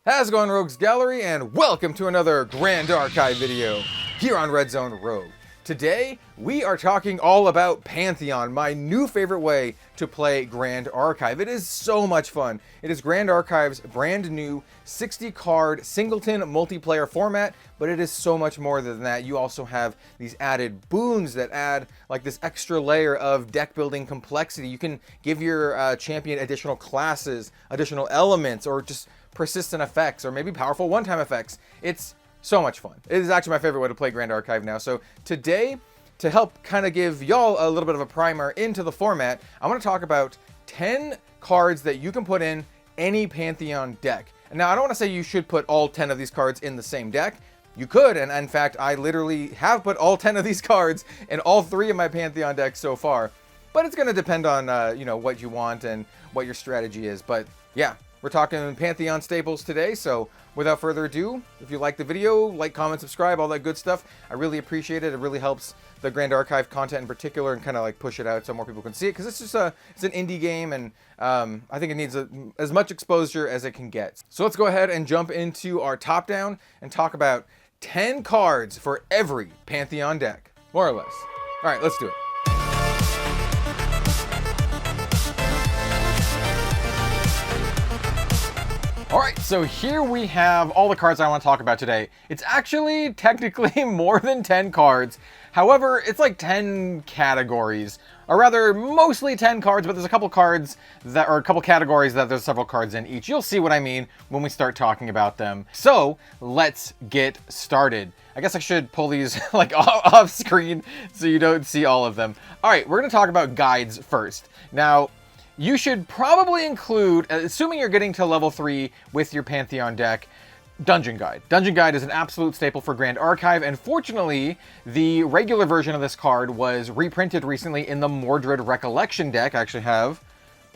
How's it going, Rogues Gallery, and welcome to another Grand Archive video here on Red Zone Rogue. Today, we are talking all about Pantheon, my new favorite way to play Grand Archive. It is so much fun. It is Grand Archive's brand new 60-card singleton multiplayer format, but it is so much more than that. You also have these added boons that add like this extra layer of deck building complexity. You can give your champion additional classes, additional elements, or just persistent effects, or maybe powerful one-time effects. It's so much fun. It is actually my favorite way to play Grand Archive now. So today, to help kind of give y'all a little bit of a primer into the format, I want to talk about 10 cards that you can put in any Pantheon deck. And now, I don't want to say you should put all 10 of these cards in the same deck. You could, and in fact, I literally have put all 10 of these cards in all 3 of my Pantheon decks so far. But it's going to depend on, you know, what you want and what your strategy is. But yeah, we're talking Pantheon staples today, so without further ado, if you like the video, like, comment, subscribe, all that good stuff. I really appreciate it. It really helps the Grand Archive content in particular and kind of like push it out so more people can see it, because it's just it's an indie game, and I think it needs as much exposure as it can get. So let's go ahead and jump into our top down and talk about 10 cards for every Pantheon deck, more or less. All right, let's do it. Alright, so here we have all the cards I want to talk about today. It's actually technically more than 10 cards. However, it's like 10 categories. Or rather, mostly 10 cards, but there's a couple cards that are a couple categories that there's several cards in each. You'll see what I mean when we start talking about them. So, let's get started. I guess I should pull these like off screen so you don't see all of them. Alright, we're going to talk about guides first. Now, you should probably include, assuming you're getting to level 3 with your Pantheon deck, Dungeon Guide. Dungeon Guide is an absolute staple for Grand Archive, and fortunately, the regular version of this card was reprinted recently in the Mordred Recollection deck. I actually have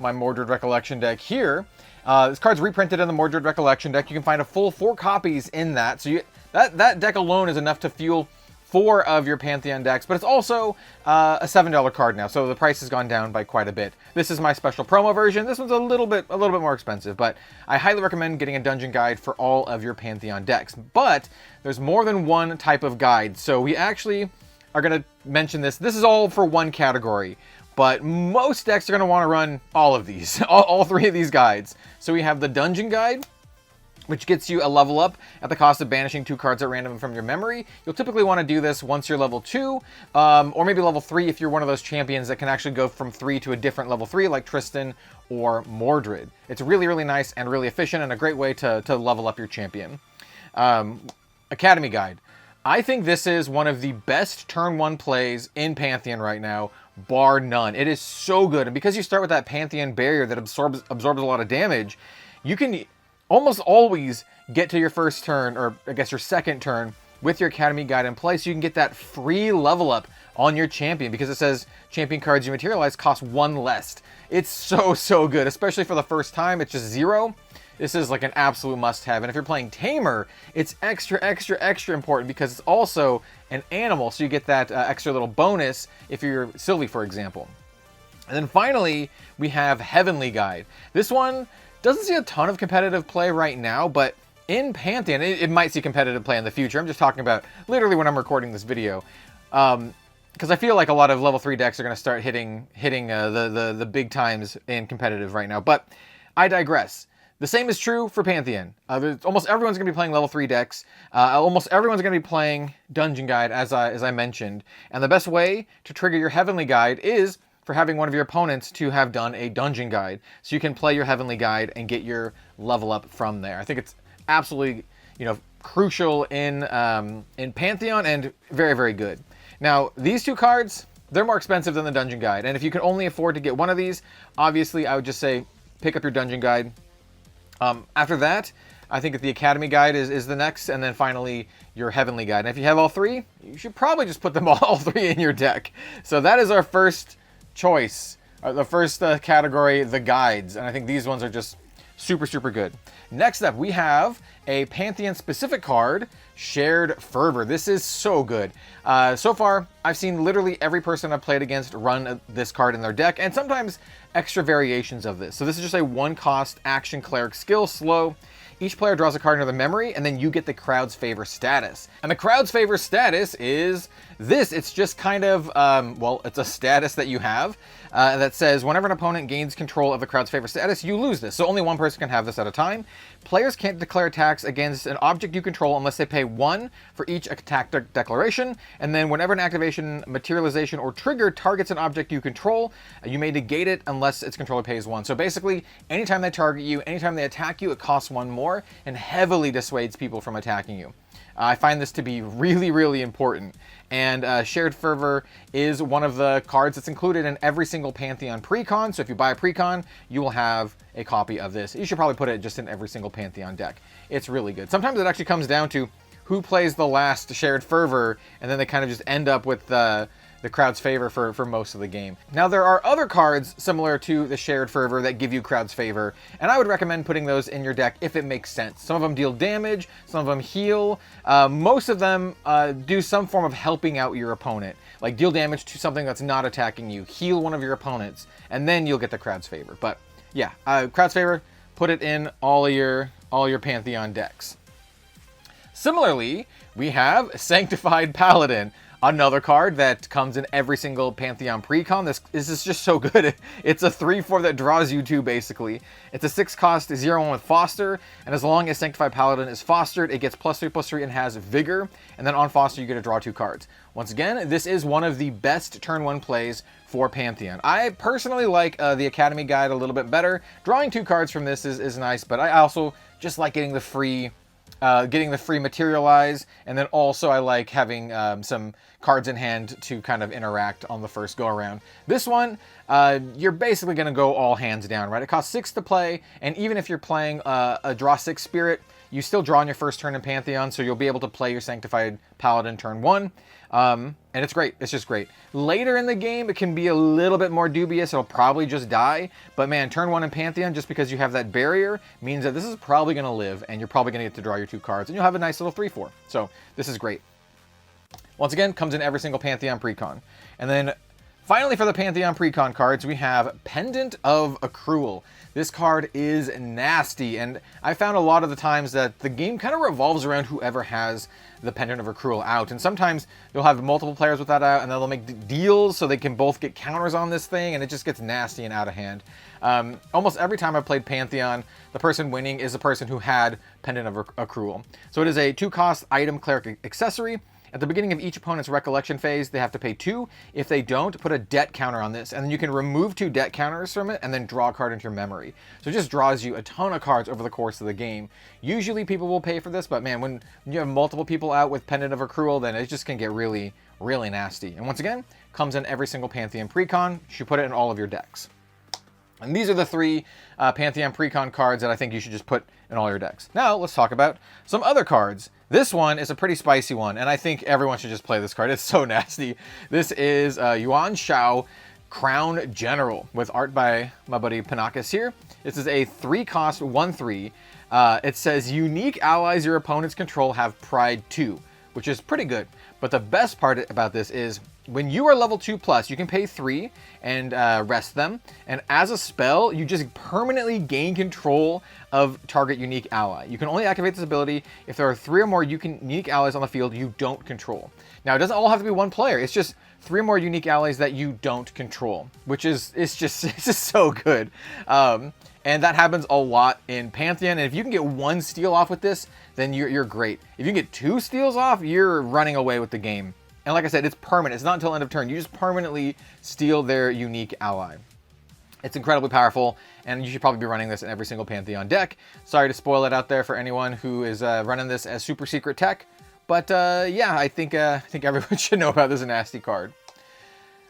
my Mordred Recollection deck here. This card's reprinted in the Mordred Recollection deck. You can find a full 4 copies in that, so that deck alone is enough to fuel 4 of your Pantheon decks, but it's also a $7 card now, so the price has gone down by quite a bit. This is my special promo version. This one's a little bit more expensive, but I highly recommend getting a Dungeon Guide for all of your Pantheon decks. But there's more than one type of guide, so we actually are going to mention this. This is all for one category, but most decks are going to want to run all of these, all 3 of these guides. So we have the Dungeon Guide, which gets you a level up at the cost of banishing 2 cards at random from your memory. You'll typically want to do this once you're level 2, or maybe level 3 if you're one of those champions that can actually go from 3 to a different level 3, like Tristan or Mordred. It's really, really nice and really efficient and a great way to level up your champion. Academy Guide. I think this is one of the best turn 1 plays in Pantheon right now, bar none. It is so good, and because you start with that Pantheon barrier that absorbs a lot of damage, you can almost always get to your first turn, or I guess your second turn, with your Academy Guide in place. You can get that free level up on your champion because it says champion cards you materialize cost 1 less. It's so good, especially for the first time. It's just 0. This is like an absolute must-have. And if you're playing Tamer, it's extra important because it's also an animal, so you get that extra little bonus if you're Sylvie, for example. And then finally, we have Heavenly Guide. This one doesn't see a ton of competitive play right now, but in Pantheon, it might see competitive play in the future. I'm just talking about literally when I'm recording this video. Because I feel like a lot of level 3 decks are going to start hitting the big times in competitive right now. But I digress. The same is true for Pantheon. Almost everyone's going to be playing level 3 decks. Almost everyone's going to be playing Dungeon Guide, as I mentioned. And the best way to trigger your Heavenly Guide is for having one of your opponents to have done a Dungeon Guide. So you can play your Heavenly Guide and get your level up from there. I think it's absolutely, you know, crucial in Pantheon and very, very good. Now, these 2 cards, they're more expensive than the Dungeon Guide. And if you can only afford to get one of these, obviously I would just say pick up your Dungeon Guide. After that, I think that the Academy Guide is the next, and then finally your Heavenly Guide. And if you have all 3, you should probably just put them all 3 in your deck. So that is our first choice, the first category, the guides, and I think these ones are just super good. Next up, we have a Pantheon specific card, Shared Fervor. This is so good. So far, I've seen literally every person I've played against run this card in their deck, and sometimes extra variations of this. So this is just a 1-cost action cleric skill, slow. each player draws a card into the memory, and then you get the crowd's favor status. And the crowd's favor status is this. It's just kind of, well, it's a status that you have that says whenever an opponent gains control of the crowd's favor status, you lose this. So only one person can have this at a time. Players can't declare attacks against an object you control unless they pay 1 for each attack declaration. And then whenever an activation, materialization, or trigger targets an object you control, you may negate it unless its controller pays 1. So basically, anytime they target you, anytime they attack you, it costs 1 more and heavily dissuades people from attacking you. I find this to be really, really important. And Shared Fervor is one of the cards that's included in every single Pantheon Precon. So if you buy a Precon, you will have a copy of this. You should probably put it just in every single Pantheon deck. It's really good. Sometimes it actually comes down to who plays the last Shared Fervor, and then they kind of just end up with the crowd's favor for most of the game. Now, there are other cards similar to the Shared Fervor that give you crowd's favor, and I would recommend putting those in your deck if it makes sense. Some of them deal damage, some of them heal. Most of them do some form of helping out your opponent, like deal damage to something that's not attacking you, heal one of your opponents, and then you'll get the crowd's favor. But yeah, crowd's favor, put it in all your Pantheon decks. Similarly, we have Sanctified Paladin, another card that comes in every single Pantheon Precon. This is just so good. It's a 3/4 that draws you 2, basically. It's a 6-cost 0/1 with Foster, and as long as Sanctified Paladin is fostered, it gets +3/+3 and has Vigor, and then on Foster, you get to draw 2 cards. Once again, this is one of the best turn 1 plays for Pantheon. I personally like the Academy Guide a little bit better. Drawing 2 cards from this is nice, but I also just like getting the free materialize, and then also I like having some cards in hand to kind of interact on the first go around. This one, you're basically going to go all hands down, right? It costs 6 to play, and even if you're playing a draw 6 spirit, you still draw on your first turn in Pantheon, so you'll be able to play your Sanctified Paladin turn 1. And it's great. It's just great. Later in the game, it can be a little bit more dubious. It'll probably just die. But man, turn 1 in Pantheon, just because you have that barrier, means that this is probably going to live, and you're probably going to get to draw your 2 cards, and you'll have a nice little 3/4. So this is great. Once again, comes in every single Pantheon Precon. And then finally, for the Pantheon Precon cards, we have Pendant of Accrual. This card is nasty, and I found a lot of the times that the game kind of revolves around whoever has the Pendant of Accrual out. And sometimes you'll have multiple players with that out, and then they'll make deals so they can both get counters on this thing, and it just gets nasty and out of hand. Almost every time I've played Pantheon, the person winning is the person who had Pendant of Accrual. So it is a 2-cost item cleric accessory. At the beginning of each opponent's recollection phase, they have to pay 2. If they don't, put a debt counter on this, and then you can remove 2 debt counters from it and then draw a card into your memory. So it just draws you a ton of cards over the course of the game. Usually people will pay for this, but man, when you have multiple people out with Pendant of Accrual, then it just can get really, really nasty. And once again, comes in every single Pantheon Precon. You should put it in all of your decks. And these are the 3 Pantheon Precon cards that I think you should just put in all your decks. Now, let's talk about some other cards. This one is a pretty spicy one, and I think everyone should just play this card. It's so nasty. This is Yuan Shao, Crown General, with art by my buddy Panakis here. This is a 3-cost 1/3. It says, unique allies your opponents control have Pride 2, which is pretty good. But the best part about this is, when you are level 2+, you can pay 3 and rest them. And as a spell, you just permanently gain control of target unique ally. You can only activate this ability if there are 3 or more unique allies on the field you don't control. Now, it doesn't all have to be one player. It's just 3 more unique allies that you don't control, which is, it's just so good. And that happens a lot in Pantheon. And if you can get 1 steal off with this, then you're great. If you can get 2 steals off, you're running away with the game. And like I said, it's permanent. It's not until end of turn. You just permanently steal their unique ally. It's incredibly powerful, and you should probably be running this in every single Pantheon deck. Sorry to spoil it out there for anyone who is running this as super secret tech. But yeah, I think everyone should know about this nasty card.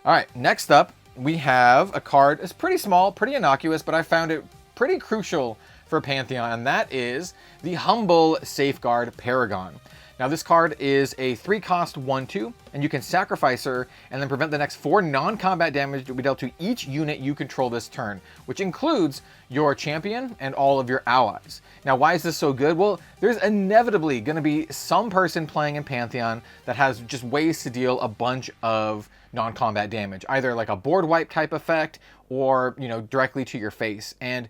All right, next up, we have a card. It's pretty small, pretty innocuous, but I found it pretty crucial for Pantheon, and that is the Humble Safeguard Paragon. Now, this card is a 3-cost 1/2, and you can sacrifice her and then prevent the next 4 non-combat damage to be dealt to each unit you control this turn, which includes your champion and all of your allies. Now, why is this so good? Well, there's inevitably going to be some person playing in Pantheon that has just ways to deal a bunch of non-combat damage, either like a board wipe type effect or, directly to your face. And,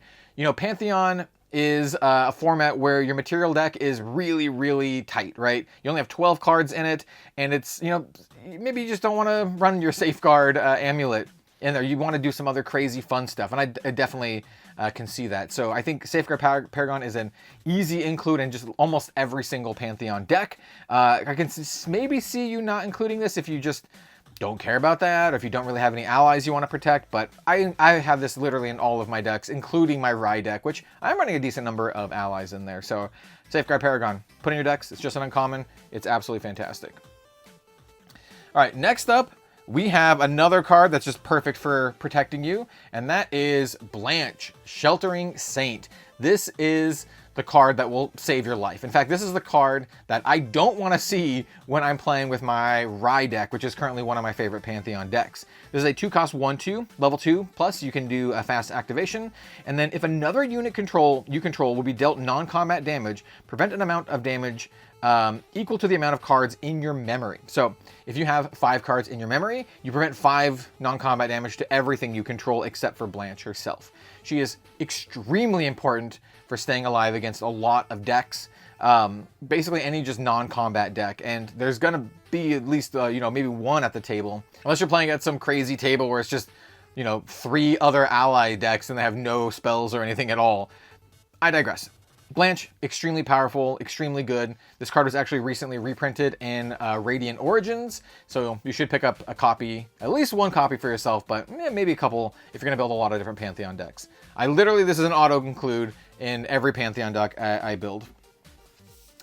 Pantheon is a format where your material deck is really, really tight, right? You only have 12 cards in it, and it's, you know, maybe you just don't want to run your Safeguard Amulet in there. You want to do some other crazy fun stuff, and I definitely can see that. So I think Safeguard Paragon is an easy include in just almost every single Pantheon deck. I can maybe see you not including this if you just don't care about that, or if you don't really have any allies you want to protect, but I have this literally in all of my decks, including my Rye deck, which I'm running a decent number of allies in there. So Safeguard Paragon, put in your decks. It's just an uncommon. It's absolutely fantastic. All right, next up, we have another card that's just perfect for protecting you, and that is Blanche, Sheltering Saint. This is the card that will save your life. In fact, this is the card that I don't want to see when I'm playing with my Rye deck, which is currently one of my favorite Pantheon decks. This is a 2-cost 1/2, level 2, plus you can do a fast activation, and then if another unit you control will be dealt non-combat damage, prevent an amount of damage equal to the amount of cards in your memory. So if you have 5 cards in your memory, you prevent 5 non-combat damage to everything you control except for Blanche herself. She is extremely important for staying alive against a lot of decks, basically any just non-combat deck, and there's gonna be at least you know, maybe one at the table, unless you're playing at some crazy table where it's just, you know, 3 other ally decks and they have no spells or anything at all. I digress. Blanche, extremely powerful, extremely good. This card was actually recently reprinted in Radiant Origins, so you should pick up a copy, at least one copy for yourself, but maybe a couple if you're going to build a lot of different Pantheon decks. This is an auto-include in every Pantheon deck I build.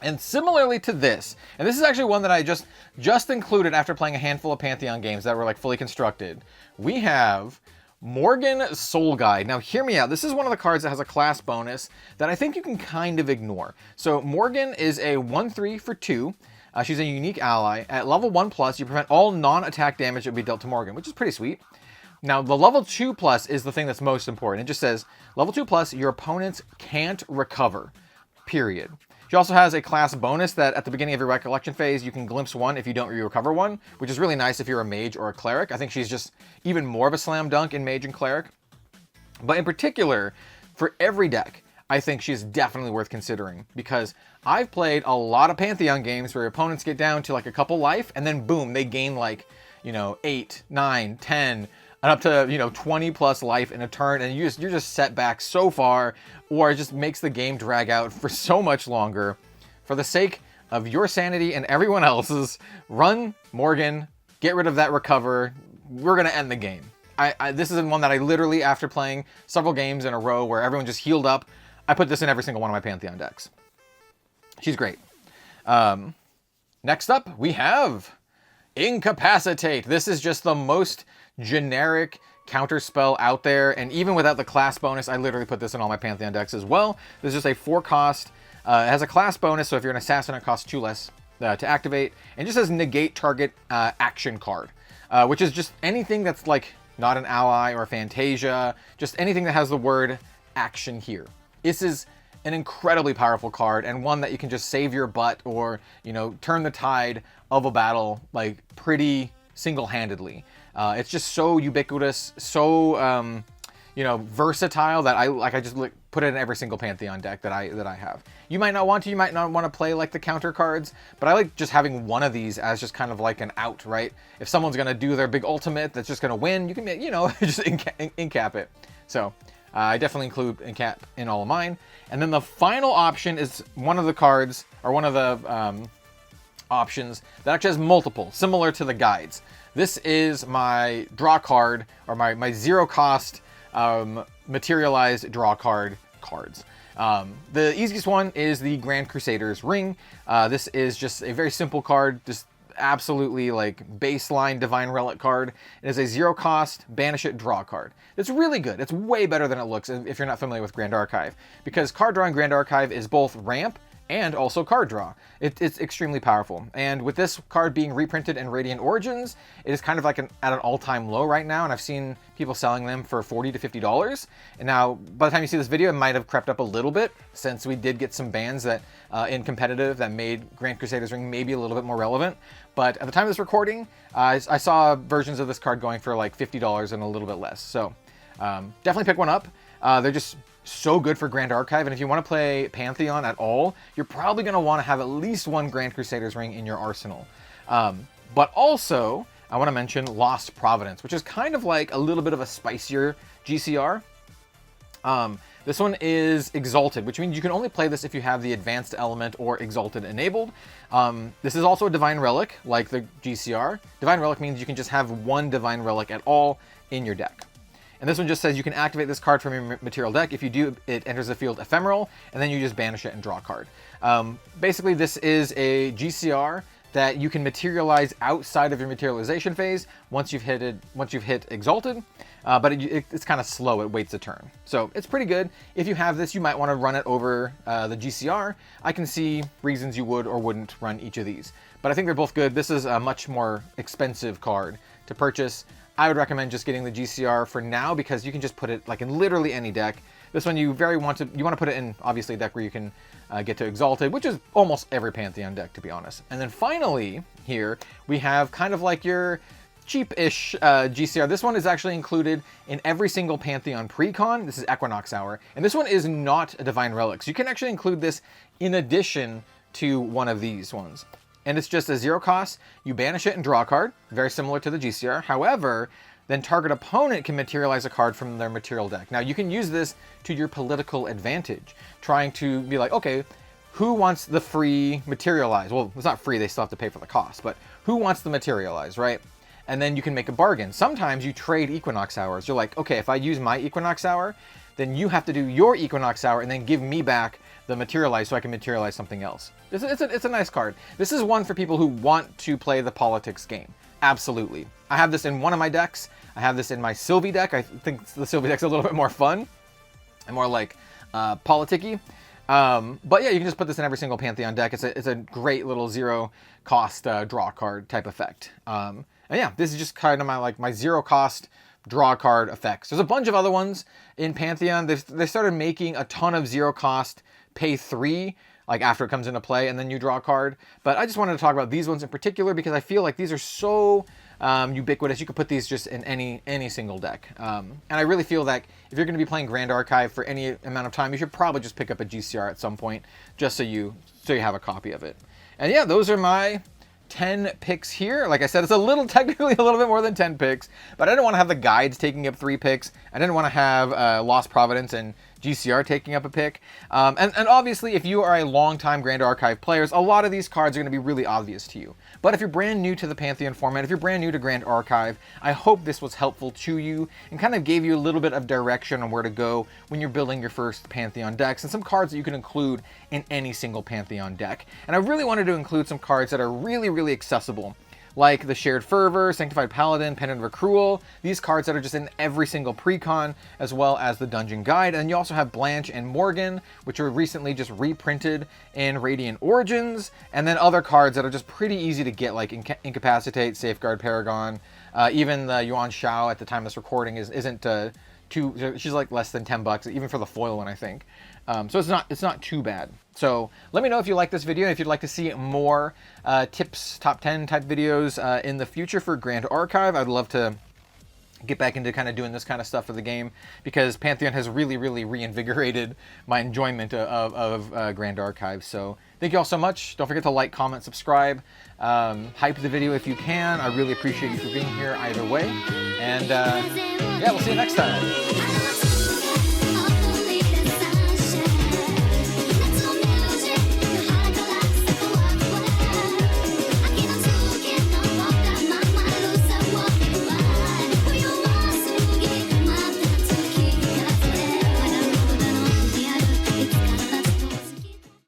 And similarly to this, and this is actually one that I just included after playing a handful of Pantheon games that were like fully constructed, we have Morgan Soul Guide. Now hear me out. This is one of the cards that has a class bonus that I think you can kind of ignore. So Morgan is a 1/3 for 2. She's a unique ally. At level 1+, you prevent all non-attack damage that would be dealt to Morgan, which is pretty sweet. Now the level 2+ is the thing that's most important. It just says, level 2+, your opponents can't recover, period. She also has a class bonus that at the beginning of your recollection phase, you can glimpse 1 if you don't recover 1, which is really nice if you're a mage or a cleric. I think she's just even more of a slam dunk in mage and cleric. But in particular, for every deck, I think she's definitely worth considering, because I've played a lot of Pantheon games where your opponents get down to like a couple life, and then boom, they gain like, you know, 8, 9, 10, and up to, you know, 20+ life in a turn, and you're just set back so far, or it just makes the game drag out for so much longer. For the sake of your sanity and everyone else's, run Morgan, get rid of that recover. We're gonna end the game. This is one that I literally, after playing several games in a row where everyone just healed up, I put this in every single one of my Pantheon decks. She's great. Next up, we have Incapacitate. This is just the most generic counter spell out there, and even without the class bonus, I literally put this in all my Pantheon decks as well. This is just a 4-cost. It has a class bonus, so if you're an assassin, it costs 2 less to activate, and just says negate target action card, which is just anything that's like not an ally or a Fantasia, just anything that has the word action here. This is an incredibly powerful card, and one that you can just save your butt, or, you know, turn the tide of a battle like pretty single-handedly. It's just so ubiquitous, so you know, versatile that I just put it in every single Pantheon deck that I have. You might not want to play like the counter cards, but I like just having one of these as just kind of like an out, right? If someone's gonna do their big ultimate that's just gonna win, you can, you know, just incap it. So I definitely include incap in all of mine. And then the final option is one of the cards, or one of the options that actually has multiple, similar to the guides. This is my draw card, or my 0-cost materialized draw cards. The easiest one is the Grand Crusader's Ring. This is just a very simple card, just absolutely like baseline Divine Relic card. It is a 0-cost banish it draw card. It's really good. It's way better than it looks if you're not familiar with Grand Archive, because card draw in Grand Archive is both ramp and also card draw. It's extremely powerful. And with this card being reprinted in Radiant Origins, it is kind of like at an all-time low right now, and I've seen people selling them for $40 to $50. And now, by the time you see this video, it might have crept up a little bit, since we did get some bans that in competitive that made Grand Crusader's Ring maybe a little bit more relevant. But at the time of this recording, I saw versions of this card going for like $50 and a little bit less. So definitely pick one up. They're just so good for Grand Archive, and if you want to play Pantheon at all, you're probably going to want to have at least one Grand Crusader's Ring in your arsenal. But also, I want to mention Lost Providence, which is kind of like a little bit of a spicier GCR. This one is Exalted, which means you can only play this if you have the Advanced Element or Exalted enabled. This is also a Divine Relic, like the GCR. Divine Relic means you can just have one Divine Relic at all in your deck. And this one just says you can activate this card from your material deck. If you do, it enters the field ephemeral, and then you just banish it and draw a card. Basically, this is a GCR that you can materialize outside of your materialization phase once you've hit Exalted, but it's kind of slow. It waits a turn, so it's pretty good. If you have this, you might want to run it over the GCR. I can see reasons you would or wouldn't run each of these, but I think they're both good. This is a much more expensive card to purchase. I would recommend just getting the GCR for now because you can just put it like in literally any deck. This one you want to put it in obviously a deck where you can get to Exalted, which is almost every Pantheon deck, to be honest. And then finally here we have kind of like your cheap-ish GCR. This one is actually included in every single Pantheon Precon. This is Equinox Hour, and this one is not a Divine Relic, so you can actually include this in addition to one of these ones. And it's just a 0 cost. You banish it and draw a card, very similar to the GCR. However, then target opponent can materialize a card from their material deck. Now, you can use this to your political advantage, trying to be like, okay, who wants the free materialize? Well, it's not free, they still have to pay for the cost, but who wants the materialize, right? And then you can make a bargain. Sometimes you trade Equinox Hours. You're like, okay, if I use my Equinox Hour, then you have to do your Equinox Hour and then give me back the materialize so I can materialize something else. It's a nice card. This is one for people who want to play the politics game. Absolutely. I have this in one of my decks. I have this in my Sylvie deck. I think the Sylvie deck's a little bit more fun and more like politic-y. But yeah, you can just put this in every single Pantheon deck. It's a great little 0 cost draw card type effect. And yeah, this is just kind of my 0 cost draw card effects. There's a bunch of other ones in Pantheon. They started making a ton of 0 cost pay 3 like after it comes into play and then you draw a card. But I just wanted to talk about these ones in particular because I feel like these are so ubiquitous. You could put these just in any single deck. And I really feel that if you're going to be playing Grand Archive for any amount of time, you should probably just pick up a GCR at some point just so you have a copy of it. And yeah, those are my 10 picks here. Like I said, it's technically a little bit more than 10 picks, but I didn't want to have the guides taking up 3 picks. I didn't want to have Lost Providence and GCR taking up a pick. And obviously, if you are a long-time Grand Archive players, a lot of these cards are going to be really obvious to you. But if you're brand new to the Pantheon format, if you're brand new to Grand Archive, I hope this was helpful to you and kind of gave you a little bit of direction on where to go when you're building your first Pantheon decks and some cards that you can include in any single Pantheon deck. And I really wanted to include some cards that are really, really accessible, like the Shared Fervor, Sanctified Paladin, Penitent Recrual, these cards that are just in every single Precon, as well as the Dungeon Guide. And you also have Blanche and Morgan, which were recently just reprinted in Radiant Origins, and then other cards that are just pretty easy to get, like Incapacitate, Safeguard Paragon, even the Yuan Shao at the time of this recording isn't she's like less than $10, even for the foil one, I think. So it's not too bad. So let me know if you like this video, if you'd like to see more tips, top 10 type videos in the future for Grand Archive. I'd love to get back into kind of doing this kind of stuff for the game because Pantheon has really, really reinvigorated my enjoyment of Grand Archive. So thank you all so much. Don't forget to like, comment, subscribe, hype the video if you can. I really appreciate you for being here either way. And yeah, we'll see you next time.